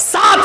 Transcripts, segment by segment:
7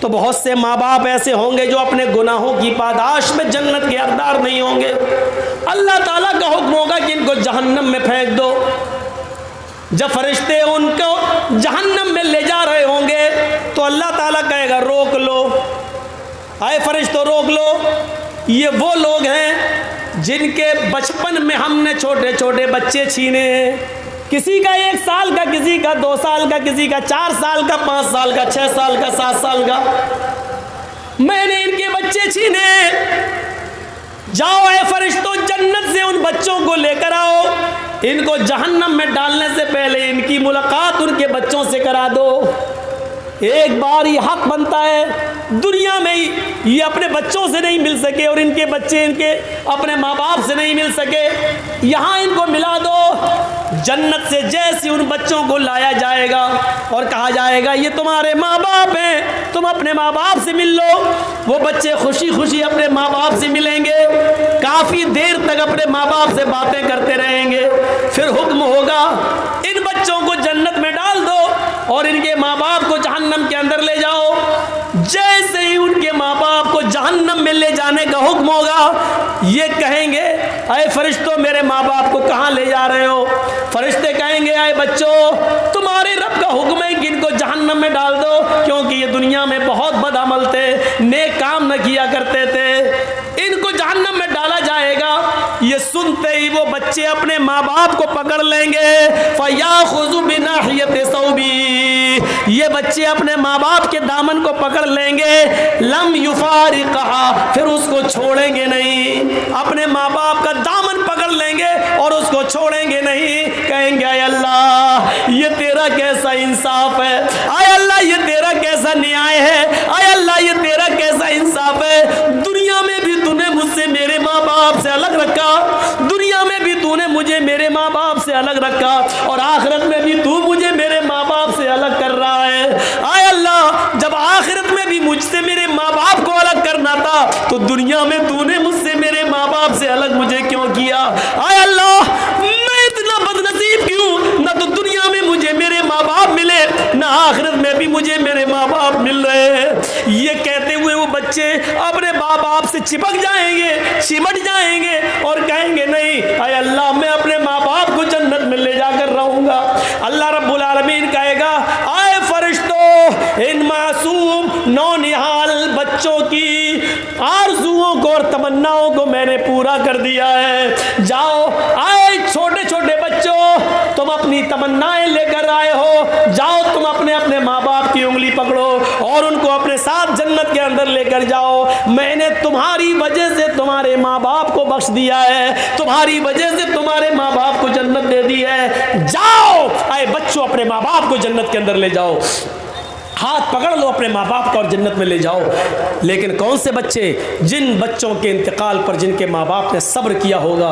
تو بہت سے ماں باپ ایسے ہوں گے جو اپنے گناہوں کی پاداش میں جنت کے حقدار نہیں ہوں گے. اللہ تعالیٰ کا حکم ہوگا کہ ان کو جہنم میں پھینک دو. جب فرشتے ان کو جہنم میں لے جا رہے ہوں گے تو اللہ تعالیٰ کہے گا روک لو، اے فرشتوں روک لو. یہ وہ لوگ ہیں جن کے بچپن میں ہم نے چھوٹے چھوٹے بچے چھینے ہیں. کسی کا 1 سال کا، کسی کا 2 سال کا، کسی کا 4 سال کا، 5 سال کا، 6 سال کا، 7 سال کا. میں نے ان کے بچے چھینے. جاؤ اے فرشتوں جنت سے ان بچوں کو لے کر آؤ. ان کو جہنم میں ڈالنے سے پہلے ان کی ملاقات ان کے بچوں سے کرا دو. ایک بار یہ حق بنتا ہے. دنیا میں یہ اپنے بچوں سے نہیں مل سکے اور ان کے بچے ان کے اپنے ماں باپ سے نہیں مل سکے. یہاں ان کو ملا دو. جنت سے جیسے ان بچوں کو لایا جائے گا اور کہا جائے گا یہ تمہارے ماں باپ ہیں، تم اپنے ماں باپ سے مل لو. وہ بچے خوشی خوشی اپنے ماں باپ سے ملیں گے. کافی دیر تک اپنے ماں باپ سے باتیں کرتے رہیں گے. پھر حکم ہوگا ان بچوں کو جنت میں ڈال دو اور ان کے ماں باپ کو جہنم کے اندر لے جاؤ. جیسے ہی ان کے ماں باپ کو جہنم میں لے جانے کا حکم ہوگا یہ کہیں گے اے فرشتوں میرے ماں باپ کو کہاں لے جا رہے ہو؟ فرشتے کہیں گے اے بچوں تمہارے رب کا حکم ہے کہ ان کو جہنم میں ڈال دو، کیونکہ یہ دنیا میں بہت بد عمل تھے، نیک کام نہ کیا کرتے تھے. ان کو جہنم میں ڈالا جائے گا. یہ سنتے ہی وہ بچے اپنے ماں باپ کو پکڑ لیں گے. فَيَأْخُذُ بِنَاحِيَةِ ثَوْبِهِ. یہ بچے اپنے ماں باپ کے دامن کو پکڑ لیں گے. لم يفارقها. پھر اس کو چھوڑیں گے نہیں. اپنے ماں باپ کا دامن پکڑ لیں گے اور اس کو چھوڑیں گے نہیں. کہیں گے اے اللہ یہ تیرا کیسا انصاف ہے، اے اللہ یہ تیرا کیسا نیائے ہے، اے اللہ یہ تیرا کیسا انصاف ہے. دنیا میں بھی تو نے مجھ سے میرے ماں باپ سے الگ رکھا، دنیا میں بھی تو نے مجھے میرے ماں باپ سے الگ رکھا اور آخرت میں بھی تو مجھے میرے ماں باپ سے الگ کر رہا ہے. اے اللہ جب آخرت میں بھی مجھ سے میرے ماں باپ کو الگ کرنا تھا تو دنیا میں تو نے مجھ سے میرے ماں باپ سے الگ مجھے کیوں کیا؟ اے اللہ میں اتنا بد نصیب کیوں؟ نہ تو دنیا میں مجھے میرے ماں باپ ملے، نہ آخرت میں بھی مجھے میرے ماں باپ مل رہے ہیں. یہ کہتے ہوئے وہ بچے اپنے ماں باپ سے چپک جائیں گے، چمٹ جائیں گے اور کہیں گے نہیں اے اللہ میں اپنے ماں باپ کو جنت میں لے جا کر رہوں گا. اللہ رب العالمین کہے گا اے فرشتوں ان معصوم نونہال بچوں کی آرزوؤں کو اور تمناؤں کو میں نے پورا کر دیا ہے. جاؤ اے چھوٹے چھوٹے بچوں تم اپنی تمنائیں لے کر آئے ہو، جاؤ تم اپنے اپنے ماں باپ کی انگلی پکڑو اور ان کو اپنے ساتھ جنت کے اندر لے کر جاؤ. میں نے تمہاری وجہ سے تمہارے ماں باپ کو بخش دیا ہے، تمہاری وجہ سے تمہارے ماں باپ کو جنت دے دی ہے. جاؤ اے بچوں اپنے ماں باپ کو جنت کے اندر لے جاؤ. ہاتھ پکڑ لو اپنے ماں باپ کا اور جنت میں لے جاؤ. لیکن کون سے بچے؟ جن بچوں کے انتقال پر جن کے ماں باپ نے صبر کیا ہوگا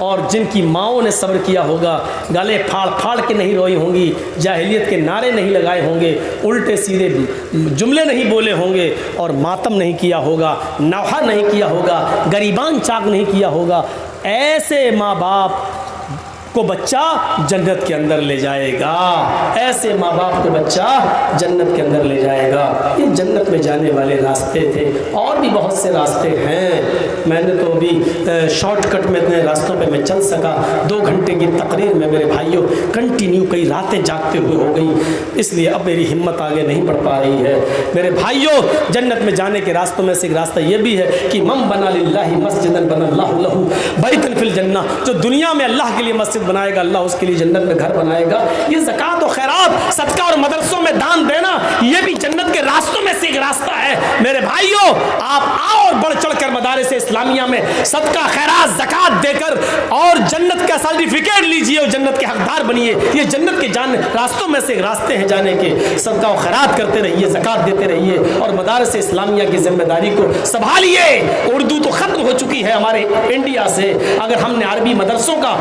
اور جن کی ماؤں نے صبر کیا ہوگا، گلے پھاڑ پھاڑ کے نہیں روئی ہوں گی، جاہلیت کے نعرے نہیں لگائے ہوں گے، الٹے سیدھے جملے نہیں بولے ہوں گے اور ماتم نہیں کیا ہوگا، نوحہ نہیں کیا ہوگا، گریبان چاک نہیں کیا ہوگا. ایسے ماں باپ کو بچہ جنت کے اندر لے جائے گا. ایسے ماں باپ کو بچہ جنت کے اندر لے جائے گا. یہ جنت میں جانے والے راستے تھے. اور بھی بہت سے راستے ہیں. میں نے تو ابھی شارٹ کٹ میں اتنے راستوں پہ میں چل سکا. 2 گھنٹے کی تقریر میں میرے بھائیوں کنٹینیو کئی راتیں جاگتے ہوئے ہو گئی، اس لیے اب میری ہمت آگے نہیں بڑھ پا رہی ہے. میرے بھائیوں جنت میں جانے کے راستوں میں سے ایک راستہ یہ بھی ہے کہ من بنا للہ مسجدا بنا اللہ لہ بیتا فی الجنہ. جو دنیا میں اللہ کے لیے مسجد بنائے گا اللہ اس کے لیے جنت میں گھر بنائے گا. یہ زکوٰۃ و خیرات، صدقہ اور مدرسوں میں دان دینا یہ بھی جنت کے راستوں میں سے ایک راستہ ہے. میرے بھائیوں آپ آؤ اور بڑھ چڑھ کر مدارس اسلامیہ میں صدقہ خیرات زکوٰۃ دے کر اور جنت کا سرٹیفکیٹ لیجئے اور جنت کے حقدار بنیے. یہ جنت کے راستوں میں سے ایک راستے ہیں جانے کے. صدقہ و خیرات کرتے رہیے، زکوٰۃ دیتے رہیے اور مدارس اسلامیہ کی ذمہ داری کو سنبھالیے. اردو تو ختم ہو چکی ہے ہمارے انڈیا سے. اگر ہم نے عربی مدرسوں کا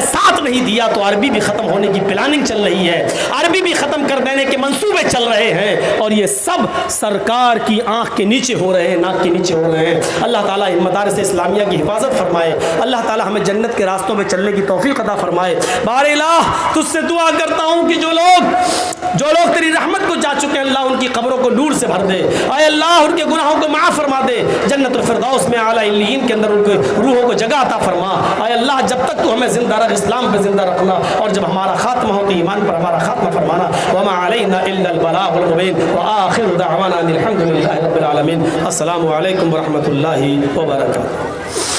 ساتھ نہیں دیا تو عربی بھی ختم ہونے کی پلاننگ چل رہی ہے، عربی بھی ختم کر دینے کے منصوبے چل رہے ہیں. اور یہ سب سرکار کی آنکھ آنکھ کے نیچے ہو رہے ہیں، ناک کے نیچے ہو رہے ہیں۔ اللہ تعالیٰ ان مدارس اسلامیہ کی حفاظت فرمائے، اللہ تعالیٰ ہمیں جنت کے راستوں میں چلنے کی توفیق عطا فرمائے۔ بار الہ تجھ سے دعا کرتا ہوں کہ جو لوگ تیری رحمت کو جا چکے ہیں، اللہ ان کی قبروں کو نور سے بھر دے، اے اللہ ان کے گناہوں کو معاف فرما دے، جنت الفردوس میں اعلیٰ علیین کے اندر ان کے روحوں کو جگہ عطا فرما۔ اے اللہ جب تک تو ہمیں زندہ رکھ، اسلام پہ زندہ رکھنا، اور جب ہمارا خاتمہ ہو تو ایمان پر ہمارا خاتمہ فرمانا۔ وما علینا الا البلاغ المبین، وآخر دعوانا ان الحمد للہ رب العالمین۔ السلام علیکم ورحمۃ اللہ وبرکاتہ۔